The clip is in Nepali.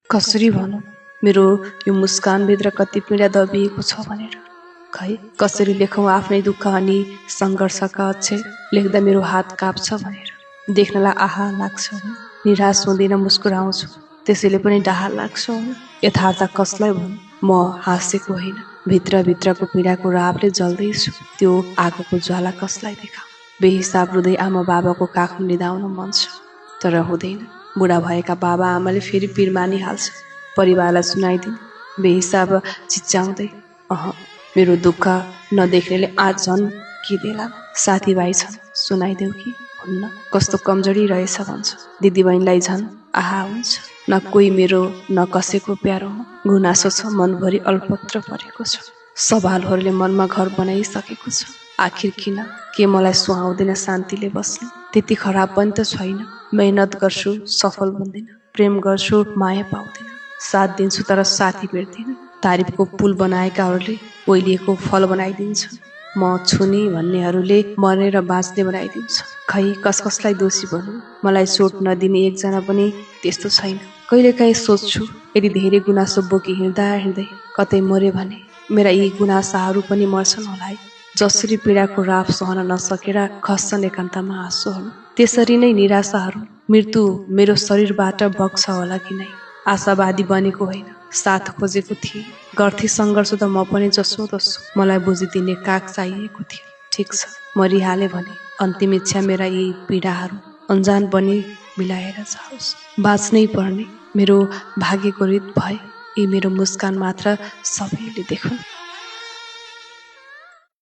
कसरी भनौँ मेरो यो मुस्कानभित्र कति पीडा दबिएको छ भनेर। खै कसरी लेखौँ आफ्नै दुःख अनि सङ्घर्षका अक्षर, लेख्दा मेरो हात काप्छ भनेर। देख्नलाई आहा लाग्छ भने निराश हुँदैन, मुस्कुराउँछु त्यसैले पनि डाहा लाग्छ भने। यथार्थ कसलाई भनौँ, म हाँसेको होइन, भित्रभित्रको पीडाको रापले जल्दैछु। त्यो आगोको ज्वाला कसलाई देखाऊ। बेहिसाब रुँदै आमा बाबाको काखमा निदाउन मन छ, तर हुँदैन। बुढा भएका बाबा आमाले फेरि पिर मानिहाल्छ। परिवारलाई सुनाइदिनु बेहिसाब चिच्याउँदै। मेरो दुःख नदेख्नेले आज झन् के देला। साथीभाइ छन्, सुनाइदेऊ कि हुन्न। कस्तो कमजोरी रहेछ भन्छ। दिदीबहिनीलाई झन् आहा हुन्छ। न कोही मेरो न कसैको प्यारो हो। गुनासो छ, मनभरि अल्पत्र परेको छ। सवालहरूले मनमा घर बनाइसकेको छ। आखिर किन, के मलाई सुहाउँदैन शान्तिले बस्नु। त्यति खराब पनि त छैन। मेहनत गर्छु सफल बन्दिन, प्रेम गर्छु माया पाउँदिन, साथ दिन्छु तर साथी भेट्दिन। तारिफको पुल बनाएकाहरूले ओइलिएको फल बनाइदिन्छन्। म छुनी भन्नेहरूले मर्ने र बाँच्ने बनाइदिन्छ। खै कसलाई दोषी भनौँ। मलाई चोट नदिने एकजना पनि त्यस्तो छैन। कहिलेकाहीँ सोच्छु, यदि धेरै गुनासो बोकी हिँड्दै कतै मर्यो भने मेरा यी गुनासाहरू पनि मर्छन् होला है। जसरी पीडाको राप सहन नसकेर खस्छन् एकान्तमा आँसुहरू, त्यसरी नै निराशाहरू मृत्यु मेरो शरीरबाट बग्छ होला कि नै। आशावादी बनेको होइन, साथ खोजेको थिएँ। गर्थे सङ्घर्ष त म पनि जसोतसो। मलाई बुझिदिने काग चाहिएको थियो। ठिक छ, मरिहाले भने अन्तिम इच्छा मेरा यी पीडाहरू अन्जान बनी मिलाएर जाओस्। बाँच्नै पर्ने मेरो भाग्यको रित भए यी मेरो मुस्कान मात्र सबैले देखुन्।